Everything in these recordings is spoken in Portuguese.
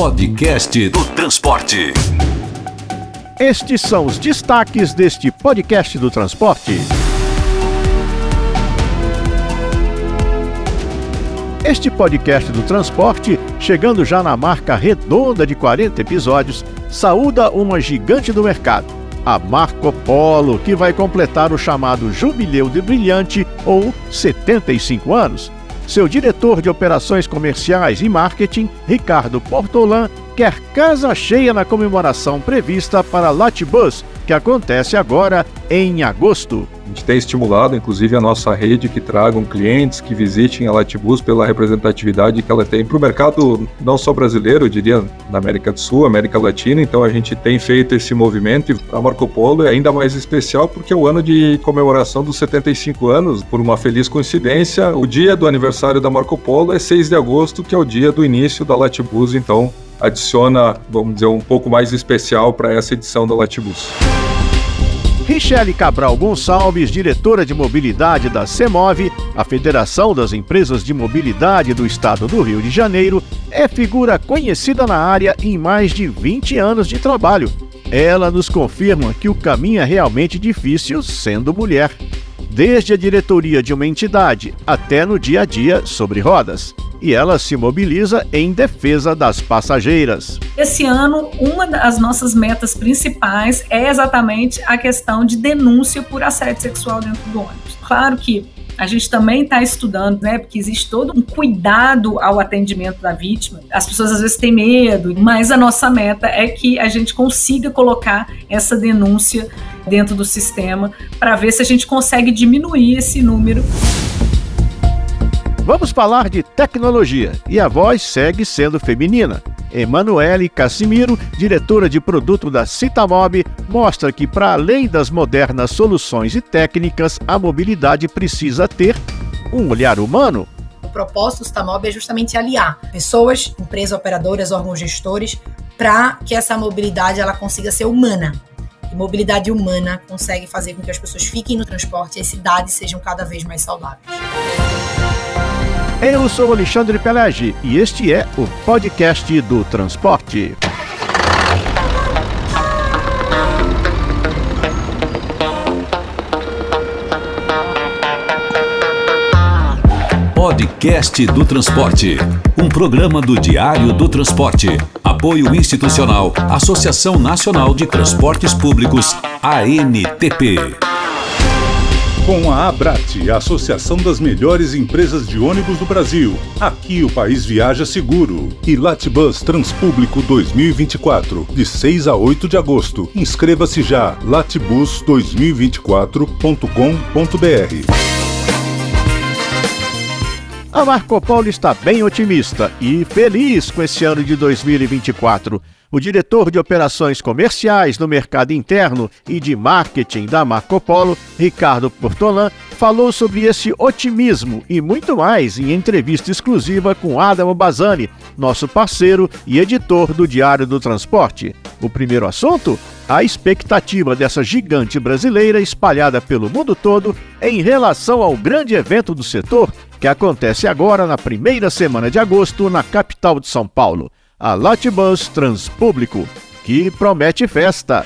Podcast do Transporte. Estes são os destaques deste Podcast do Transporte. Este Podcast do Transporte, chegando já na marca redonda de 40 episódios, saúda uma gigante do mercado, a Marco Polo, que vai completar o chamado Jubileu de Brilhante, ou 75 anos. Seu diretor de operações comerciais e marketing, Ricardo Portolan, quer casa cheia na comemoração prevista para a Latibus, que acontece agora em agosto. A gente tem estimulado, inclusive, a nossa rede que tragam clientes que visitem a Latibus pela representatividade que ela tem para o mercado não só brasileiro, eu diria, na América do Sul, América Latina. Então a gente tem feito esse movimento e a Marco Polo é ainda mais especial porque é o ano de comemoração dos 75 anos. Por uma feliz coincidência, o dia do aniversário da Marco Polo é 6 de agosto, que é o dia do início da Latibus. Então adiciona, vamos dizer, um pouco mais especial para essa edição da Latibus. Richelle Cabral Gonçalves, diretora de mobilidade da CEMOV, a Federação das Empresas de Mobilidade do Estado do Rio de Janeiro, é figura conhecida na área em mais de 20 anos de trabalho. Ela nos confirma que o caminho é realmente difícil sendo mulher, desde a diretoria de uma entidade até no dia a dia sobre rodas. E ela se mobiliza em defesa das passageiras. Esse ano, uma das nossas metas principais é exatamente a questão de denúncia por assédio sexual dentro do ônibus. Claro que a gente também está estudando, né, porque existe todo um cuidado ao atendimento da vítima. As pessoas às vezes têm medo, mas a nossa meta é que a gente consiga colocar essa denúncia dentro do sistema para ver se a gente consegue diminuir esse número. Vamos falar de tecnologia e a voz segue sendo feminina. Emanuele Cassimiro, diretora de produto da Citamob, mostra que, para além das modernas soluções e técnicas, a mobilidade precisa ter um olhar humano. O propósito do Citamob é justamente aliar pessoas, empresas, operadoras, órgãos gestores, para que essa mobilidade ela consiga ser humana. E mobilidade humana consegue fazer com que as pessoas fiquem no transporte e as cidades sejam cada vez mais saudáveis. Eu sou Alexandre Pelegi e este é o Podcast do Transporte. Podcast do Transporte, um programa do Diário do Transporte. Apoio institucional, Associação Nacional de Transportes Públicos, ANTP. Com a ABRAT, a Associação das Melhores Empresas de Ônibus do Brasil. Aqui o país viaja seguro. E Latibus Transpúblico 2024, de 6 a 8 de agosto. Inscreva-se já, latibus2024.com.br. A Marco Polo está bem otimista e feliz com esse ano de 2024. O diretor de operações comerciais no mercado interno e de marketing da Marco Polo, Ricardo Portolan, falou sobre esse otimismo e muito mais em entrevista exclusiva com Adamo Bazzani, nosso parceiro e editor do Diário do Transporte. O primeiro assunto? A expectativa dessa gigante brasileira espalhada pelo mundo todo em relação ao grande evento do setor que acontece agora na primeira semana de agosto na capital de São Paulo, a Latibus Transpúblico, que promete festa.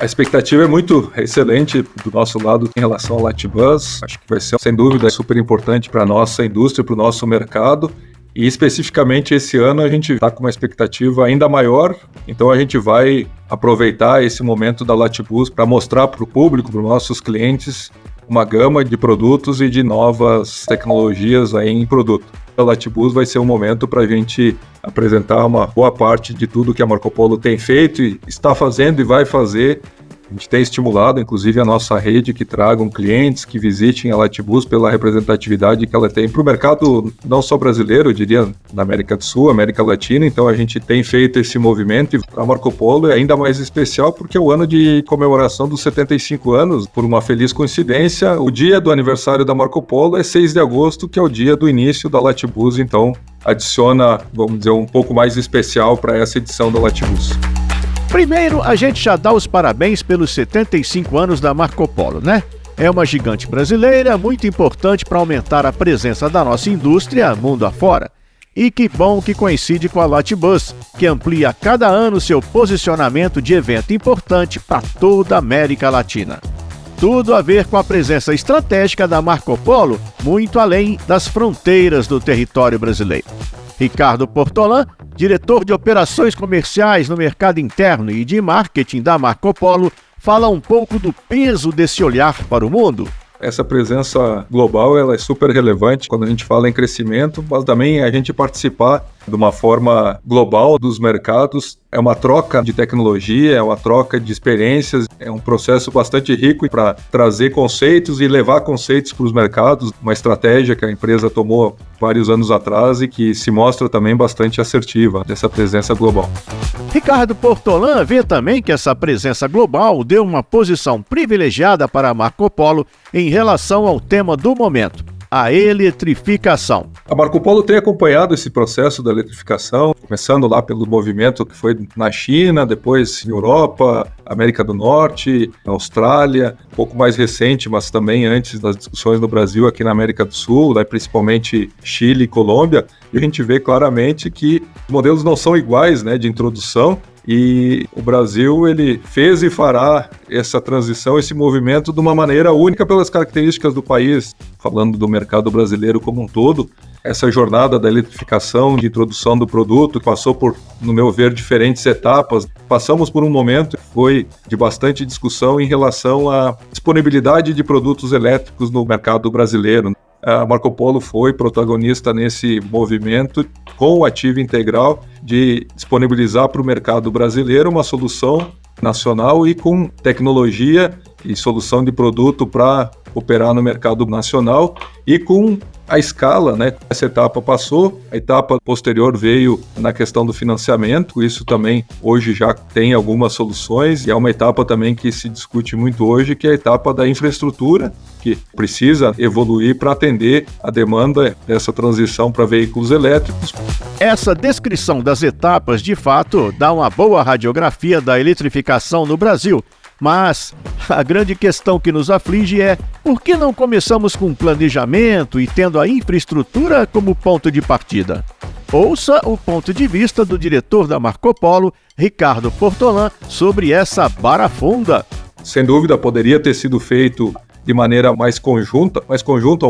A expectativa é muito excelente do nosso lado em relação ao Latibus. Acho que vai ser, sem dúvida, super importante para a nossa indústria, para o nosso mercado. E especificamente esse ano a gente está com uma expectativa ainda maior, então a gente vai aproveitar esse momento da Latibus para mostrar para o público, para os nossos clientes, uma gama de produtos e de novas tecnologias aí em produto. A Latibus vai ser um momento para a gente apresentar uma boa parte de tudo que a Marco Polo tem feito e está fazendo e vai fazer. A gente tem estimulado, inclusive, a nossa rede que tragam clientes que visitem a Latibus pela representatividade que ela tem para o mercado não só brasileiro, eu diria, na América do Sul, América Latina. Então a gente tem feito esse movimento e a Marco Polo é ainda mais especial porque é o ano de comemoração dos 75 anos. Por uma feliz coincidência, o dia do aniversário da Marco Polo é 6 de agosto, que é o dia do início da Latibus. Então adiciona, vamos dizer, um pouco mais especial para essa edição da Latibus. Primeiro, a gente já dá os parabéns pelos 75 anos da Marco Polo, né? É uma gigante brasileira muito importante para aumentar a presença da nossa indústria mundo afora. E que bom que coincide com a Latibus, que amplia a cada ano seu posicionamento de evento importante para toda a América Latina. Tudo a ver com a presença estratégica da Marco Polo, muito além das fronteiras do território brasileiro. Ricardo Portolã, diretor de operações comerciais no mercado interno e de marketing da Marco Polo, fala um pouco do peso desse olhar para o mundo. Essa presença global ela é super relevante quando a gente fala em crescimento, mas também a gente participar de uma forma global dos mercados. É uma troca de tecnologia, é uma troca de experiências, é um processo bastante rico para trazer conceitos e levar conceitos para os mercados, uma estratégia que a empresa tomou vários anos atrás e que se mostra também bastante assertiva dessa presença global. Ricardo Portolã vê também que essa presença global deu uma posição privilegiada para a Marco Polo em relação ao tema do momento, a eletrificação. A Marco Polo tem acompanhado esse processo da eletrificação, começando lá pelo movimento que foi na China, depois Europa, América do Norte, Austrália, um pouco mais recente, mas também antes das discussões no Brasil, aqui na América do Sul, principalmente Chile e Colômbia, e a gente vê claramente que os modelos não são iguais, de introdução, e o Brasil ele fez e fará essa transição, esse movimento de uma maneira única pelas características do país, falando do mercado brasileiro como um todo. Essa jornada da eletrificação, de introdução do produto, passou por, no meu ver, diferentes etapas. Passamos por um momento que foi de bastante discussão em relação à disponibilidade de produtos elétricos no mercado brasileiro. A Marco Polo foi protagonista nesse movimento com o Ativi Integral de disponibilizar para o mercado brasileiro uma solução nacional e com tecnologia e solução de produto para operar no mercado nacional e com a escala, Essa etapa passou, a etapa posterior veio na questão do financiamento, isso também hoje já tem algumas soluções e é uma etapa também que se discute muito hoje, que é a etapa da infraestrutura, que precisa evoluir para atender a demanda dessa transição para veículos elétricos. Essa descrição das etapas, de fato, dá uma boa radiografia da eletrificação no Brasil. Mas a grande questão que nos aflige é por que não começamos com planejamento e tendo a infraestrutura como ponto de partida? Ouça o ponto de vista do diretor da Marco Polo, Ricardo Portolã, sobre essa barafunda. Sem dúvida, poderia ter sido feito de maneira mais conjunta,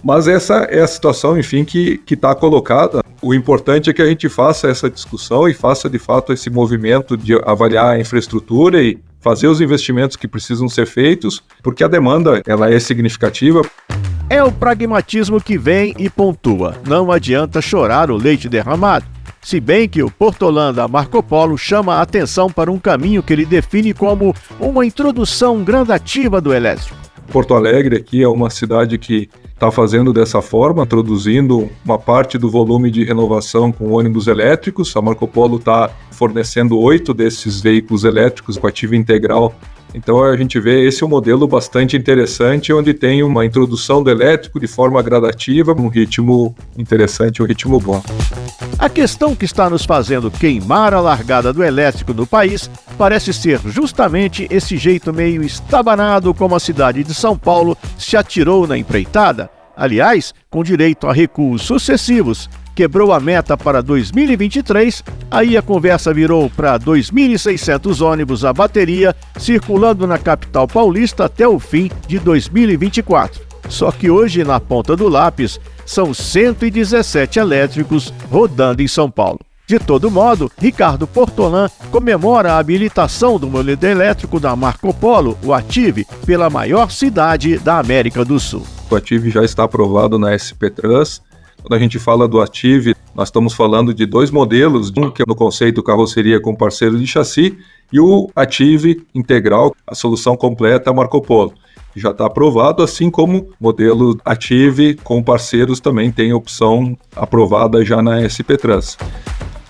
mas essa é a situação, enfim, que está colocada. O importante é que a gente faça essa discussão e faça, de fato, esse movimento de avaliar a infraestrutura e fazer os investimentos que precisam ser feitos, porque a demanda ela é significativa. É o pragmatismo que vem e pontua. Não adianta chorar o leite derramado. Se bem que o Portolã da Marco Polo chama a atenção para um caminho que ele define como uma introdução gradativa do elétrico. Porto Alegre aqui é uma cidade que está fazendo dessa forma, introduzindo uma parte do volume de renovação com ônibus elétricos. A Marco Polo está fornecendo 8 desses veículos elétricos com Ativi Integral. Então a gente vê esse é um modelo bastante interessante, onde tem uma introdução do elétrico de forma gradativa, um ritmo interessante, um ritmo bom. A questão que está nos fazendo queimar a largada do elétrico no país parece ser justamente esse jeito meio estabanado como a cidade de São Paulo se atirou na empreitada. Aliás, com direito a recuos sucessivos. Quebrou a meta para 2023, aí a conversa virou para 2.600 ônibus a bateria circulando na capital paulista até o fim de 2024. Só que hoje, na ponta do lápis, são 117 elétricos rodando em São Paulo. De todo modo, Ricardo Portolã comemora a habilitação do modelo elétrico da Marco Polo, o Ativi, pela maior cidade da América do Sul. O Ativi já está aprovado na SP Trans. Quando a gente fala do Ativi, nós estamos falando de 2 modelos, um que é no conceito carroceria com parceiro de chassi e o Ativi Integral, a solução completa Marco Polo. Já está aprovado, assim como o modelo Ativi com parceiros também tem opção aprovada já na SP Trans.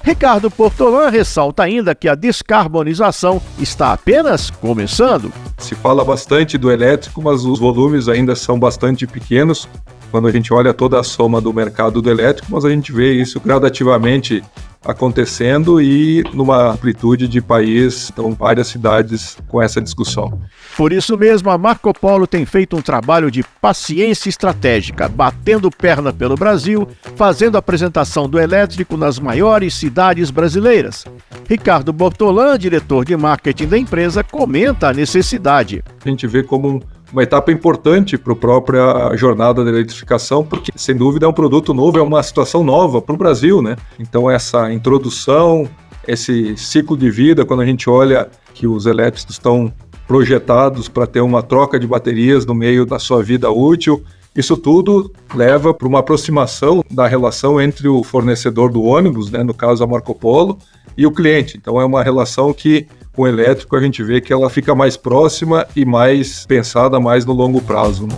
Ricardo Portolã ressalta ainda que a descarbonização está apenas começando. Se fala bastante do elétrico, mas os volumes ainda são bastante pequenos quando a gente olha toda a soma do mercado do elétrico, mas a gente vê isso gradativamente acontecendo e numa amplitude de país, então várias cidades com essa discussão. Por isso mesmo, a Marco Polo tem feito um trabalho de paciência estratégica, batendo perna pelo Brasil, fazendo a apresentação do elétrico nas maiores cidades brasileiras. Ricardo Bortolan, diretor de marketing da empresa, comenta a necessidade. A gente vê como uma etapa importante para a própria jornada da eletrificação, porque, sem dúvida, é um produto novo, é uma situação nova para o Brasil, né? Então, essa introdução, esse ciclo de vida, quando a gente olha que os elétricos estão projetados para ter uma troca de baterias no meio da sua vida útil, isso tudo leva para uma aproximação da relação entre o fornecedor do ônibus, né, no caso a Marco Polo, e o cliente. Então é uma relação que, com o elétrico, a gente vê que ela fica mais próxima e mais pensada mais no longo prazo, né?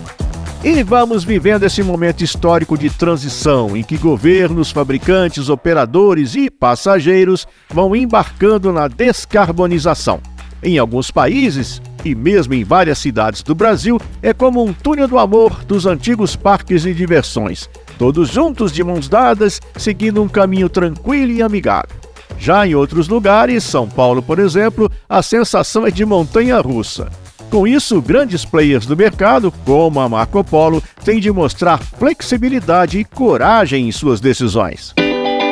E vamos vivendo esse momento histórico de transição em que governos, fabricantes, operadores e passageiros vão embarcando na descarbonização. Em alguns países, e mesmo em várias cidades do Brasil, é como um túnel do amor dos antigos parques de diversões, todos juntos de mãos dadas, seguindo um caminho tranquilo e amigável. Já em outros lugares, São Paulo, por exemplo, a sensação é de montanha-russa. Com isso, grandes players do mercado, como a Marco Polo, têm de mostrar flexibilidade e coragem em suas decisões.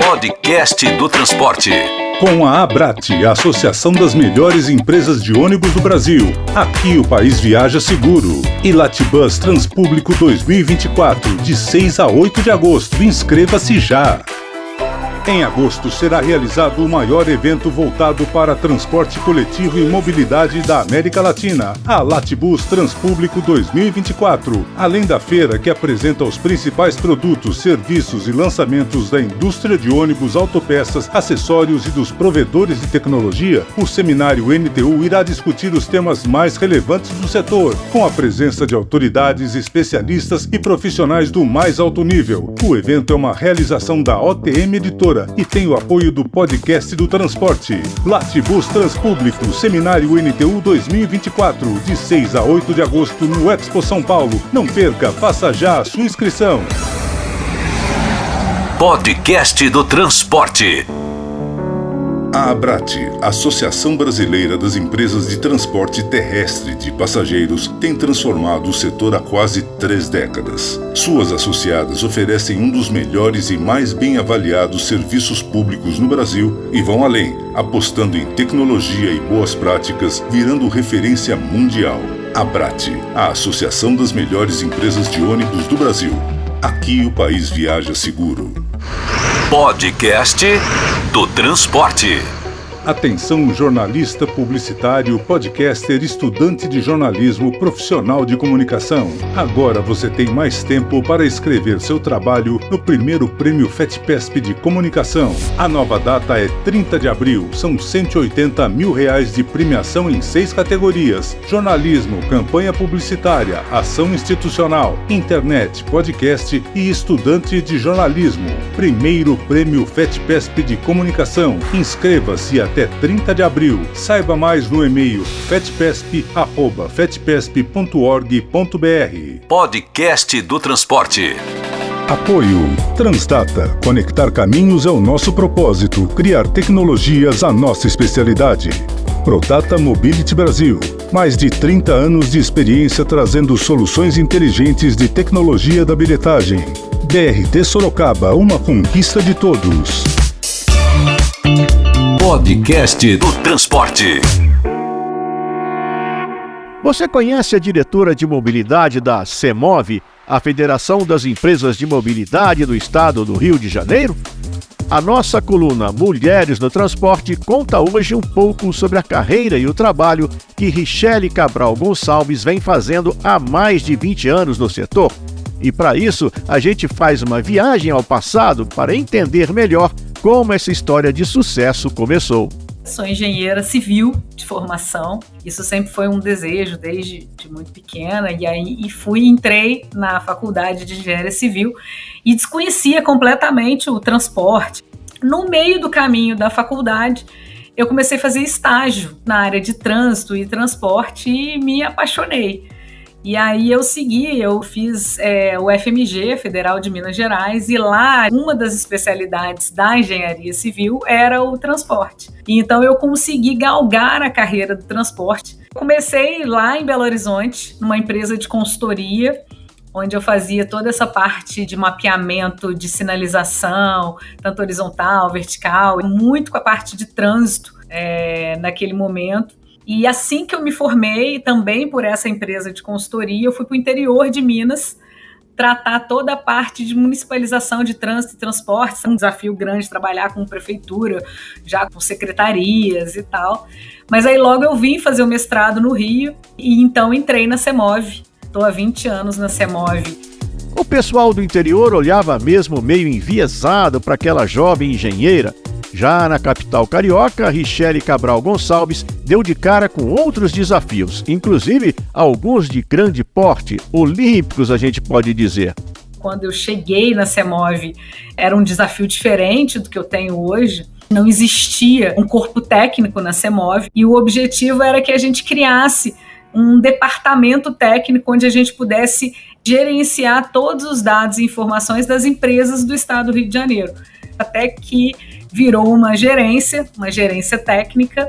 Podcast do Transporte. Com a Abrat, a Associação das Melhores Empresas de Ônibus do Brasil. Aqui o país viaja seguro. E Latibus Transpúblico 2024, de 6 a 8 de agosto. Inscreva-se já! Em agosto será realizado o maior evento voltado para transporte coletivo e mobilidade da América Latina, a Latibus Transpúblico 2024. Além da feira que apresenta os principais produtos, serviços e lançamentos da indústria de ônibus, autopeças, acessórios e dos provedores de tecnologia, o seminário NTU irá discutir os temas mais relevantes do setor, com a presença de autoridades, especialistas e profissionais do mais alto nível. O evento é uma realização da OTM Editora e tem o apoio do Podcast do Transporte. Latibus Transpúblico, Seminário NTU 2024, de 6 a 8 de agosto no Expo São Paulo. Não perca, faça já a sua inscrição. Podcast do Transporte. A Abrat, Associação Brasileira das Empresas de Transporte Terrestre de Passageiros, tem transformado o setor há quase 3 décadas. Suas associadas oferecem um dos melhores e mais bem avaliados serviços públicos no Brasil e vão além, apostando em tecnologia e boas práticas, virando referência mundial. Abrat, a Associação das Melhores Empresas de Ônibus do Brasil. Aqui o país viaja seguro. Podcast do Transporte. Atenção, jornalista, publicitário, podcaster, estudante de jornalismo, profissional de comunicação. Agora você tem mais tempo para escrever seu trabalho no primeiro prêmio FETPESP de comunicação. A nova data é 30 de abril. São R$180 mil de premiação em 6 categorias: jornalismo, campanha publicitária, ação institucional, internet, podcast e estudante de jornalismo. Primeiro prêmio FETPESP de comunicação. Inscreva-se até 30 de abril. Saiba mais no e-mail fetpesp@fetpesp.org.br. Podcast do Transporte. Apoio Transdata. Conectar caminhos é o nosso propósito. Criar tecnologias a nossa especialidade. Prodata Mobility Brasil. Mais de 30 anos de experiência trazendo soluções inteligentes de tecnologia da bilhetagem. BRT Sorocaba, uma conquista de todos. Podcast do Transporte. Você conhece a diretora de mobilidade da CEMOV, a Federação das Empresas de Mobilidade do Estado do Rio de Janeiro? A nossa coluna Mulheres no Transporte conta hoje um pouco sobre a carreira e o trabalho que Richelle Cabral Gonçalves vem fazendo há mais de 20 anos no setor. E para isso, a gente faz uma viagem ao passado para entender melhor como essa história de sucesso começou. Sou engenheira civil de formação, isso sempre foi um desejo desde muito pequena, e aí entrei na faculdade de engenharia civil e desconhecia completamente o transporte. No meio do caminho da faculdade, eu comecei a fazer estágio na área de trânsito e transporte e me apaixonei. E aí eu fiz o FMG, Federal de Minas Gerais, e lá uma das especialidades da engenharia civil era o transporte. E então eu consegui galgar a carreira do transporte. Comecei lá em Belo Horizonte, numa empresa de consultoria, onde eu fazia toda essa parte de mapeamento de sinalização, tanto horizontal, vertical, muito com a parte de trânsito naquele momento. E assim que eu me formei, também por essa empresa de consultoria, eu fui para o interior de Minas tratar toda a parte de municipalização de trânsito e transporte. É um desafio grande trabalhar com prefeitura, já com secretarias e tal. Mas aí logo eu vim fazer o mestrado no Rio e então entrei na CEMOV. Estou há 20 anos na CEMOV. O pessoal do interior olhava mesmo meio enviesado para aquela jovem engenheira. Já na capital carioca, Richelle Cabral Gonçalves deu de cara com outros desafios, inclusive alguns de grande porte, olímpicos a gente pode dizer. Quando eu cheguei na CEMOV, era um desafio diferente do que eu tenho hoje. Não existia um corpo técnico na CEMOV e o objetivo era que a gente criasse um departamento técnico onde a gente pudesse gerenciar todos os dados e informações das empresas do estado do Rio de Janeiro. Até que virou uma gerência técnica,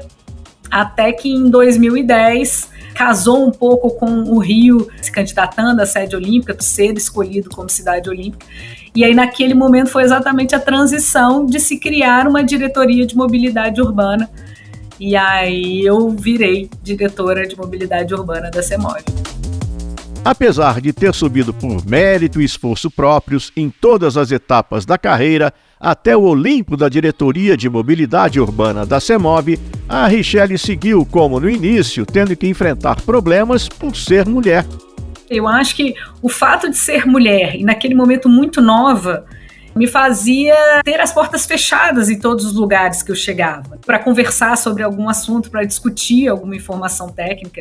até que em 2010 casou um pouco com o Rio se candidatando à sede olímpica, ser escolhido como cidade olímpica. E aí naquele momento foi exatamente a transição de se criar uma diretoria de mobilidade urbana. E aí eu virei diretora de mobilidade urbana da CEMOV. Apesar de ter subido por mérito e esforço próprios em todas as etapas da carreira, até o Olimpo da Diretoria de Mobilidade Urbana da CEMOV, a Richelle seguiu, como no início, tendo que enfrentar problemas por ser mulher. Eu acho que o fato de ser mulher, e naquele momento muito nova, me fazia ter as portas fechadas em todos os lugares que eu chegava, para conversar sobre algum assunto, para discutir alguma informação técnica.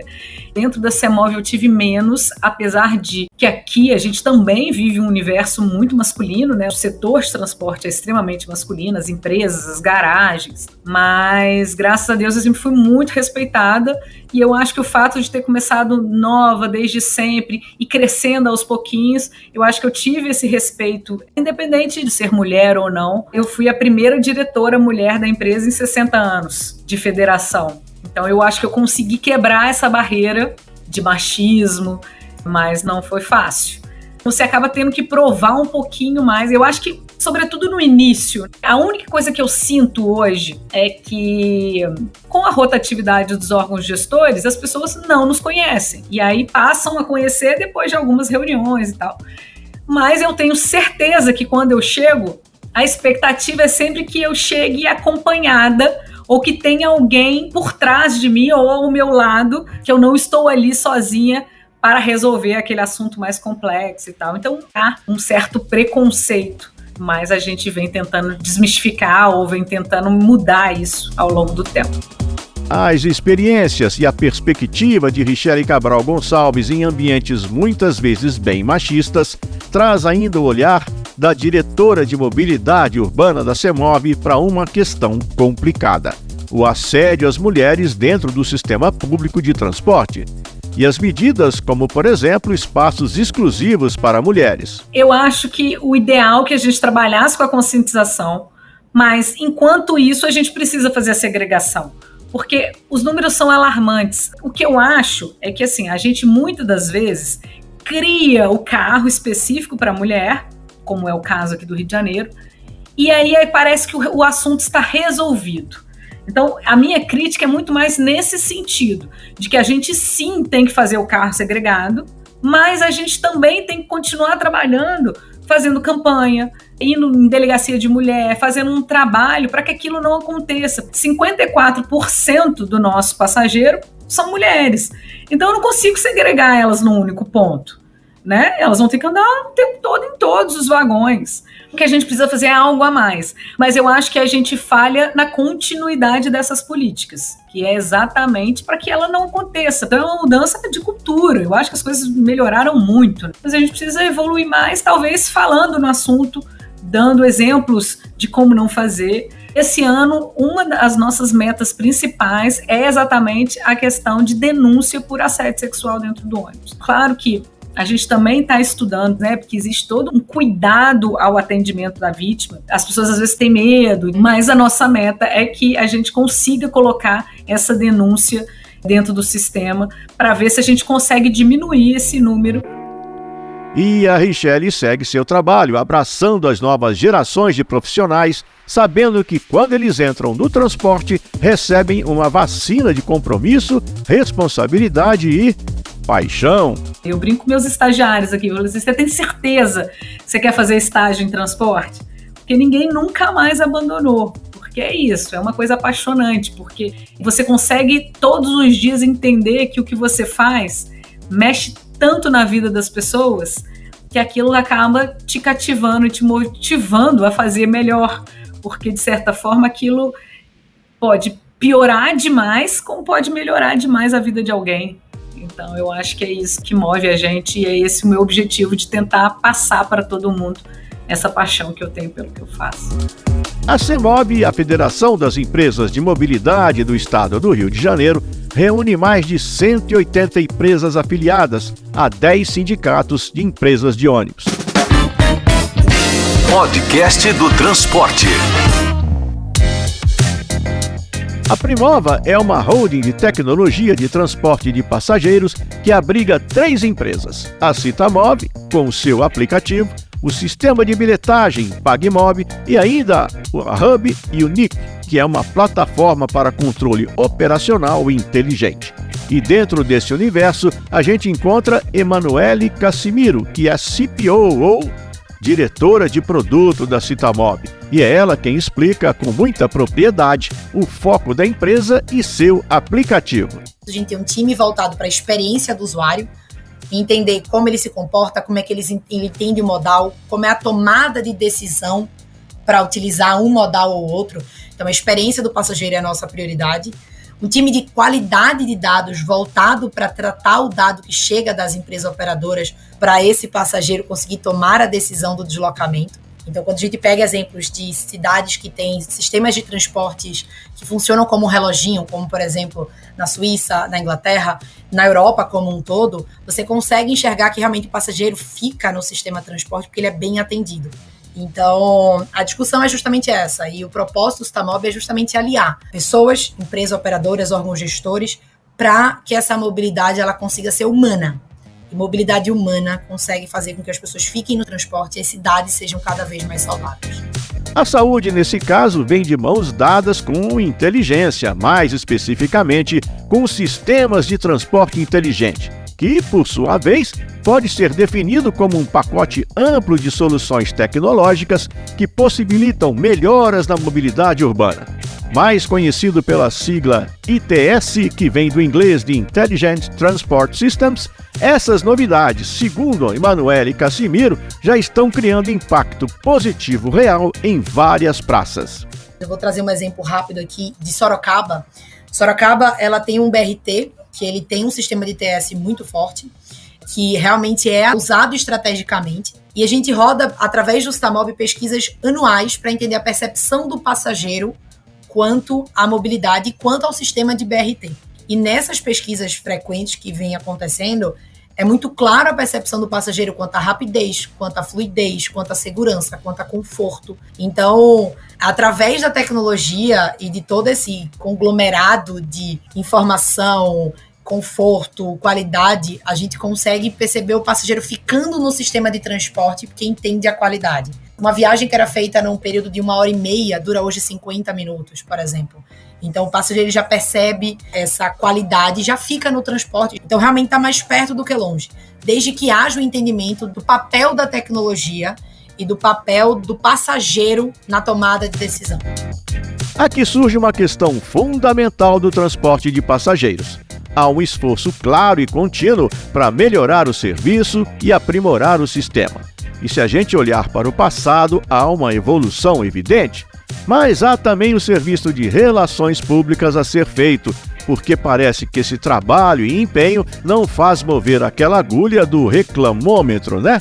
Dentro da CEMOV eu tive menos, apesar de que aqui a gente também vive um universo muito masculino, né? O setor de transporte é extremamente masculino, as empresas, as garagens, mas graças a Deus eu sempre fui muito respeitada e eu acho que o fato de ter começado nova desde sempre e crescendo aos pouquinhos, eu acho que eu tive esse respeito, independente de ser mulher ou não. Eu fui a primeira diretora mulher da empresa em 60 anos de federação. Então eu acho que eu consegui quebrar essa barreira de machismo, mas não foi fácil. Você acaba tendo que provar um pouquinho mais. Eu acho que, sobretudo no início, a única coisa que eu sinto hoje é que, com a rotatividade dos órgãos gestores, as pessoas não nos conhecem. E aí passam a conhecer depois de algumas reuniões e tal. Mas eu tenho certeza que quando eu chego, a expectativa é sempre que eu chegue acompanhada ou que tenha alguém por trás de mim ou ao meu lado, que eu não estou ali sozinha para resolver aquele assunto mais complexo e tal. Então, há um certo preconceito, mas a gente vem tentando desmistificar ou vem tentando mudar isso ao longo do tempo. As experiências e a perspectiva de Richelle Cabral Gonçalves em ambientes muitas vezes bem machistas traz ainda o olhar da diretora de mobilidade urbana da CEMOV para uma questão complicada: o assédio às mulheres dentro do sistema público de transporte. E as medidas como, por exemplo, espaços exclusivos para mulheres. Eu acho que o ideal é que a gente trabalhasse com a conscientização, mas enquanto isso a gente precisa fazer a segregação. Porque os números são alarmantes. O que eu acho é que assim, a gente muitas das vezes cria o carro específico para a mulher, como é o caso aqui do Rio de Janeiro, e aí parece que o assunto está resolvido. Então, a minha crítica é muito mais nesse sentido, de que a gente sim tem que fazer o carro segregado, mas a gente também tem que continuar trabalhando, fazendo campanha, indo em delegacia de mulher, fazendo um trabalho para que aquilo não aconteça. 54% do nosso passageiro são mulheres. Então, eu não consigo segregar elas num único ponto, né? Elas vão ter que andar o tempo todo em todos os vagões. O que a gente precisa fazer é algo a mais. Mas eu acho que a gente falha na continuidade dessas políticas, que é exatamente para que ela não aconteça. Então é uma mudança de cultura. Eu acho que as coisas melhoraram muito, mas a gente precisa evoluir mais, talvez falando no assunto dando exemplos de como não fazer. Esse ano, uma das nossas metas principais é exatamente a questão de denúncia por assédio sexual dentro do ônibus. Claro que a gente também está estudando, né, porque existe todo um cuidado ao atendimento da vítima. As pessoas às vezes têm medo, mas a nossa meta é que a gente consiga colocar essa denúncia dentro do sistema para ver se a gente consegue diminuir esse número. E a Richelle segue seu trabalho, abraçando as novas gerações de profissionais, sabendo que quando eles entram no transporte, recebem uma vacina de compromisso, responsabilidade e paixão. Eu brinco com meus estagiários aqui, eu falo assim, você tem certeza que você quer fazer estágio em transporte? Porque ninguém nunca mais abandonou. Porque é isso, é uma coisa apaixonante, porque você consegue todos os dias entender que o que você faz mexe tanto na vida das pessoas que aquilo acaba te cativando e te motivando a fazer melhor, porque de certa forma aquilo pode piorar demais, como pode melhorar demais a vida de alguém. Então eu acho que é isso que move a gente e é esse o meu objetivo de tentar passar para todo mundo essa paixão que eu tenho pelo que eu faço. A CEMOB, a Federação das Empresas de Mobilidade do Estado do Rio de Janeiro, reúne mais de 180 empresas afiliadas a 10 sindicatos de empresas de ônibus. Podcast do Transporte. A Primova é uma holding de tecnologia de transporte de passageiros que abriga 3 empresas. A Citamob, com o seu aplicativo, o sistema de bilhetagem PagMob e ainda a Hub e o NIC, que é uma plataforma para controle operacional inteligente. E dentro desse universo, a gente encontra Emanuele Cassimiro, que é CPO ou diretora de produto da Citamob. E é ela quem explica com muita propriedade o foco da empresa e seu aplicativo. A gente tem um time voltado para a experiência do usuário, entender como ele se comporta, como é que ele entende o modal, como é a tomada de decisão para utilizar um modal ou outro. Então, a experiência do passageiro é a nossa prioridade. Um time de qualidade de dados voltado para tratar o dado que chega das empresas operadoras para esse passageiro conseguir tomar a decisão do deslocamento. Então, quando a gente pega exemplos de cidades que têm sistemas de transportes que funcionam como um reloginho, como, por exemplo, na Suíça, na Inglaterra, na Europa como um todo, você consegue enxergar que realmente o passageiro fica no sistema de transporte porque ele é bem atendido. Então, a discussão é justamente essa, e o propósito do Citamob é justamente aliar pessoas, empresas operadoras, órgãos gestores, para que essa mobilidade ela consiga ser humana. E mobilidade humana consegue fazer com que as pessoas fiquem no transporte e as cidades sejam cada vez mais saudáveis. A saúde, nesse caso, vem de mãos dadas com inteligência, mais especificamente com sistemas de transporte inteligente, que, por sua vez, pode ser definido como um pacote amplo de soluções tecnológicas que possibilitam melhoras na mobilidade urbana. Mais conhecido pela sigla ITS, que vem do inglês de Intelligent Transport Systems, essas novidades, segundo Emanuele Cassimiro, já estão criando impacto positivo real em várias praças. Eu vou trazer um exemplo rápido aqui de Sorocaba. Sorocaba, ela tem um BRT, que ele tem um sistema de ITS muito forte, que realmente é usado estrategicamente. E a gente roda, através do Citamob, pesquisas anuais para entender a percepção do passageiro quanto à mobilidade e quanto ao sistema de BRT. E nessas pesquisas frequentes que vem acontecendo, é muito claro a percepção do passageiro quanto à rapidez, quanto à fluidez, quanto à segurança, quanto a conforto. Então, através da tecnologia e de todo esse conglomerado de informação, conforto, qualidade, a gente consegue perceber o passageiro ficando no sistema de transporte porque entende a qualidade. Uma viagem que era feita num período de 1h30 dura hoje 50 minutos, por exemplo. Então o passageiro já percebe essa qualidade e já fica no transporte. Então realmente está mais perto do que longe. Desde que haja o entendimento do papel da tecnologia e do papel do passageiro na tomada de decisão. Aqui surge uma questão fundamental do transporte de passageiros. Há um esforço claro e contínuo para melhorar o serviço e aprimorar o sistema. E se a gente olhar para o passado, há uma evolução evidente. Mas há também o serviço de relações públicas a ser feito, porque parece que esse trabalho e empenho não faz mover aquela agulha do reclamômetro, né?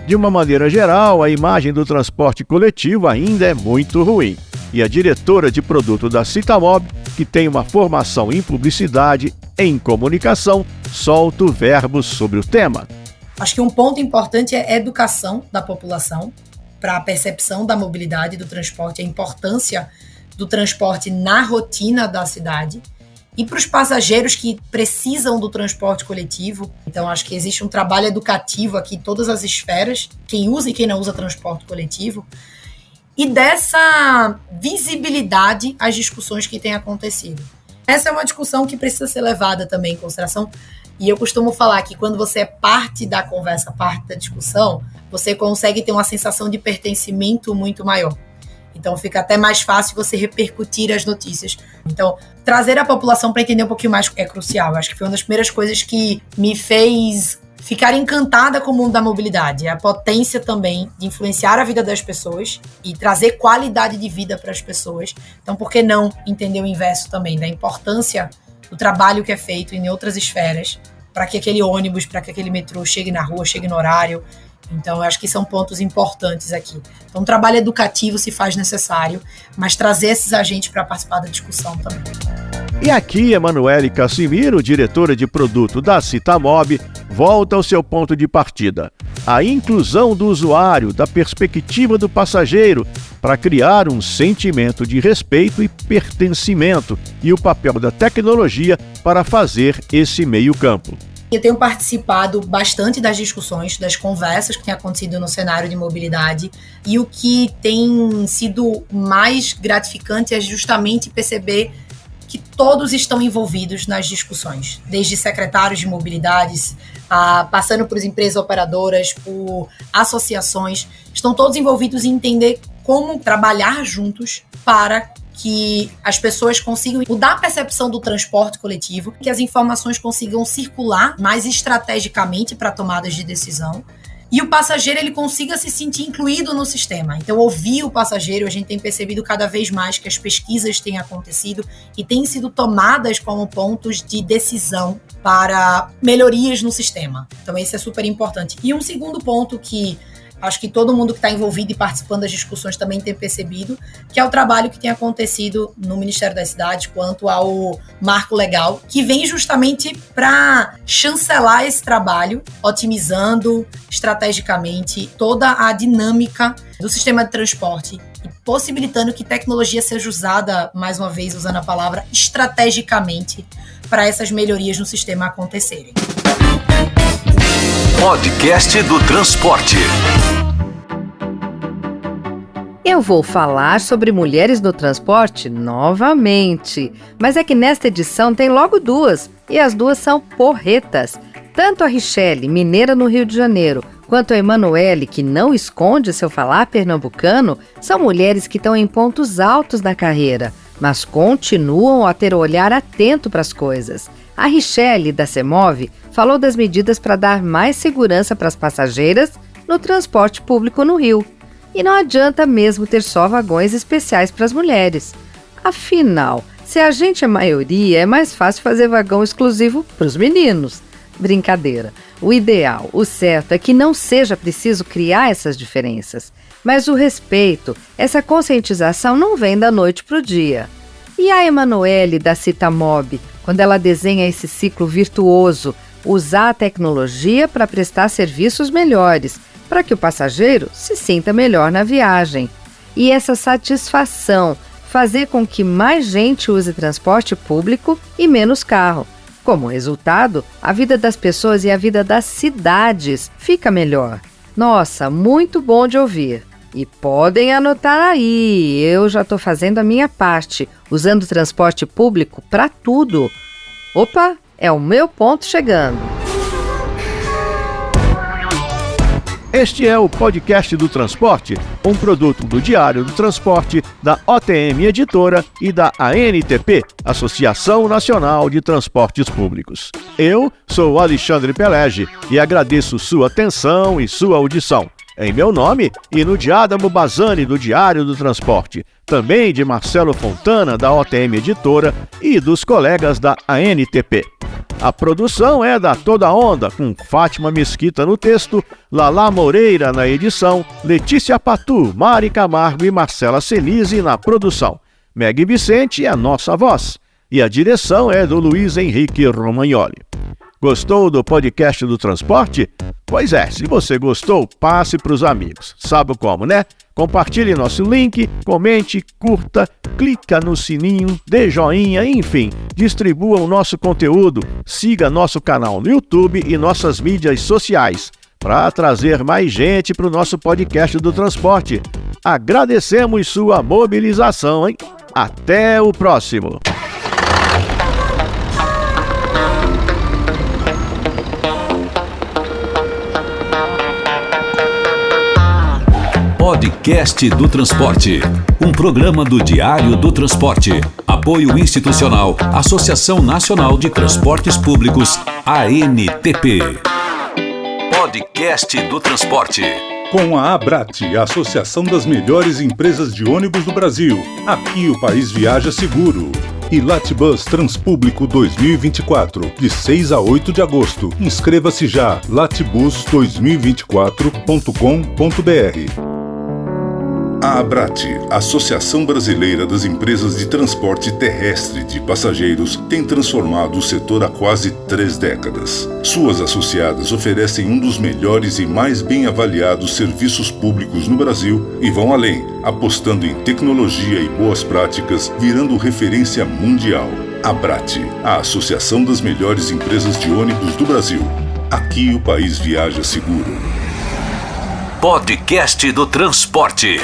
De uma maneira geral, a imagem do transporte coletivo ainda é muito ruim. E a diretora de produto da Citamob, que tem uma formação em publicidade, em comunicação, solta o verbo sobre o tema. Acho que um ponto importante é a educação da população para a percepção da mobilidade do transporte, a importância do transporte na rotina da cidade. E para os passageiros que precisam do transporte coletivo. Então, acho que existe um trabalho educativo aqui em todas as esferas, quem usa e quem não usa transporte coletivo, e dessa visibilidade às discussões que têm acontecido. Essa é uma discussão que precisa ser levada também em consideração, e eu costumo falar que quando você é parte da conversa, parte da discussão, você consegue ter uma sensação de pertencimento muito maior. Então fica até mais fácil você repercutir as notícias. Então, trazer a população para entender um pouquinho mais é crucial. Eu acho que foi uma das primeiras coisas que me fez ficar encantada com o mundo da mobilidade. A potência também de influenciar a vida das pessoas e trazer qualidade de vida para as pessoas. Então, por que não entender o inverso também, da importância do trabalho que é feito em outras esferas para que aquele ônibus, para que aquele metrô chegue na rua, chegue no horário. Então, eu acho que são pontos importantes aqui. Então, um trabalho educativo se faz necessário, mas trazer esses agentes para participar da discussão também. E aqui, Emanuele Cassimiro, diretora de produto da Citamob, volta ao seu ponto de partida. A inclusão do usuário, da perspectiva do passageiro, para criar um sentimento de respeito e pertencimento, e o papel da tecnologia para fazer esse meio-campo. Eu tenho participado bastante das discussões, das conversas que têm acontecido no cenário de mobilidade, e o que tem sido mais gratificante é justamente perceber que todos estão envolvidos nas discussões, desde secretários de mobilidades, passando por empresas operadoras, por associações, estão todos envolvidos em entender como trabalhar juntos para que as pessoas consigam mudar a percepção do transporte coletivo, que as informações consigam circular mais estrategicamente para tomadas de decisão, e o passageiro ele consiga se sentir incluído no sistema. Então, ouvir o passageiro, a gente tem percebido cada vez mais que as pesquisas têm acontecido e têm sido tomadas como pontos de decisão para melhorias no sistema. Então, esse é super importante. E um segundo ponto que acho que todo mundo que está envolvido e participando das discussões também tem percebido, que é o trabalho que tem acontecido no Ministério das Cidades quanto ao marco legal, que vem justamente para chancelar esse trabalho, otimizando estrategicamente toda a dinâmica do sistema de transporte e possibilitando que tecnologia seja usada, mais uma vez usando a palavra, estrategicamente para essas melhorias no sistema acontecerem. Podcast do Transporte. Eu vou falar sobre mulheres no transporte novamente, mas é que nesta edição tem logo duas, e as duas são porretas. Tanto a Richelle, mineira no Rio de Janeiro, quanto a Emanuele, que não esconde seu falar pernambucano, são mulheres que estão em pontos altos na carreira, mas continuam a ter o olhar atento para as coisas. A Richelle, da CEMOV, falou das medidas para dar mais segurança para as passageiras no transporte público no Rio. E não adianta mesmo ter só vagões especiais para as mulheres. Afinal, se a gente é maioria, é mais fácil fazer vagão exclusivo para os meninos. Brincadeira. O ideal, o certo, é que não seja preciso criar essas diferenças. Mas o respeito, essa conscientização não vem da noite para o dia. E a Emanuele, da Citamob, quando ela desenha esse ciclo virtuoso, usar a tecnologia para prestar serviços melhores, para que o passageiro se sinta melhor na viagem. E essa satisfação, fazer com que mais gente use transporte público e menos carro. Como resultado, a vida das pessoas e a vida das cidades fica melhor. Nossa, muito bom de ouvir. E podem anotar aí, eu já estou fazendo a minha parte, usando transporte público para tudo. Opa, é o meu ponto chegando. Este é o Podcast do Transporte, um produto do Diário do Transporte, da OTM Editora e da ANTP, Associação Nacional de Transportes Públicos. Eu sou Alexandre Pelege e agradeço sua atenção e sua audição. Em meu nome e no de Adamo Bazani, do Diário do Transporte, também de Marcelo Fontana, da OTM Editora, e dos colegas da ANTP. A produção é da Toda Onda, com Fátima Mesquita no texto, Lala Moreira na edição, Letícia Patu, Mari Camargo e Marcela Senise na produção. Meg Vicente é a nossa voz e a direção é do Luiz Henrique Romagnoli. Gostou do podcast do transporte? Pois é, se você gostou, passe para os amigos. Sabe como, né? Compartilhe nosso link, comente, curta, clica no sininho, dê joinha, enfim, distribua o nosso conteúdo, siga nosso canal no YouTube e nossas mídias sociais para trazer mais gente para o nosso podcast do transporte. Agradecemos sua mobilização, hein? Até o próximo! Podcast do Transporte, um programa do Diário do Transporte. Apoio institucional, Associação Nacional de Transportes Públicos, ANTP. Podcast do Transporte. Com a Abrat, a Associação das Melhores Empresas de Ônibus do Brasil. Aqui o país viaja seguro. E Latibus Transpúblico 2024, de 6 a 8 de agosto. Inscreva-se já, latibus2024.com.br. A Abrat, Associação Brasileira das Empresas de Transporte Terrestre de Passageiros, tem transformado o setor há quase 3 décadas. Suas associadas oferecem um dos melhores e mais bem avaliados serviços públicos no Brasil e vão além, apostando em tecnologia e boas práticas, virando referência mundial. Abrat, a Associação das Melhores Empresas de Ônibus do Brasil. Aqui o país viaja seguro. Podcast do Transporte.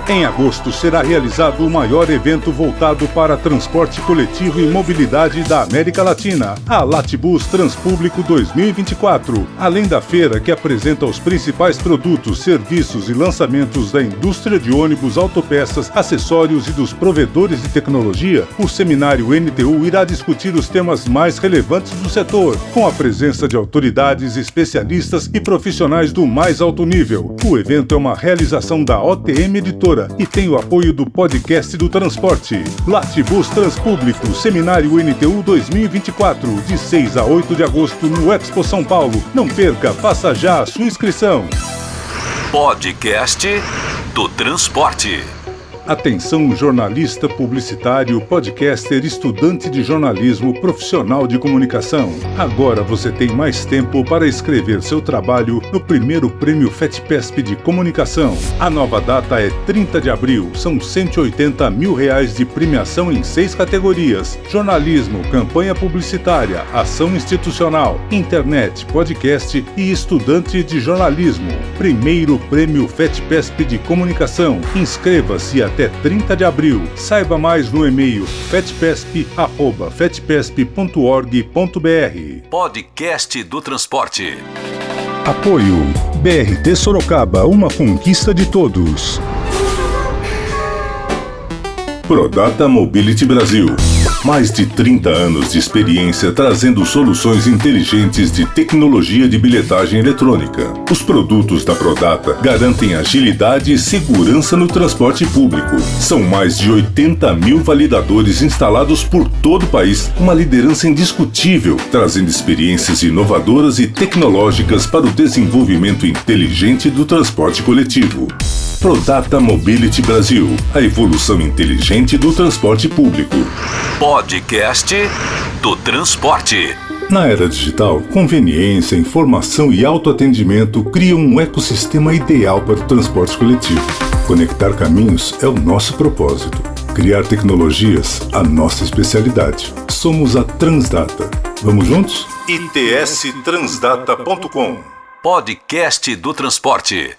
Em agosto será realizado o maior evento voltado para transporte coletivo e mobilidade da América Latina, a Latibus Transpúblico 2024. Além da feira que apresenta os principais produtos, serviços e lançamentos da indústria de ônibus, autopeças, acessórios e dos provedores de tecnologia, o seminário NTU irá discutir os temas mais relevantes do setor, com a presença de autoridades, especialistas e profissionais do mais alto nível. O evento é uma realização da OTM Editora e tem o apoio do Podcast do Transporte. Latibus Transpúblico, Seminário NTU 2024, de 6 a 8 de agosto no Expo São Paulo. Não perca, faça já a sua inscrição. Podcast do Transporte. Atenção, jornalista, publicitário, podcaster, estudante de jornalismo, profissional de comunicação. Agora você tem mais tempo para escrever seu trabalho no primeiro prêmio FETPESP de comunicação. A nova data é 30 de abril. São R$180 mil de premiação em 6 categorias: jornalismo, campanha publicitária, ação institucional, internet, podcast e estudante de jornalismo. Primeiro prêmio FETPESP de comunicação. Inscreva-se até 30 de abril. Saiba mais no e-mail fetpesp@fetpesp.org.br. Podcast do Transporte. Apoio BRT Sorocaba, uma conquista de todos. Prodata Mobility Brasil. Mais de 30 anos de experiência trazendo soluções inteligentes de tecnologia de bilhetagem eletrônica. Os produtos da Prodata garantem agilidade e segurança no transporte público. São mais de 80 mil validadores instalados por todo o país, uma liderança indiscutível, trazendo experiências inovadoras e tecnológicas para o desenvolvimento inteligente do transporte coletivo. Prodata Mobility Brasil, a evolução inteligente do transporte público. Podcast do Transporte. Na era digital, conveniência, informação e autoatendimento criam um ecossistema ideal para o transporte coletivo. Conectar caminhos é o nosso propósito. Criar tecnologias, a nossa especialidade. Somos a Transdata. Vamos juntos? itstransdata.com. Podcast do Transporte.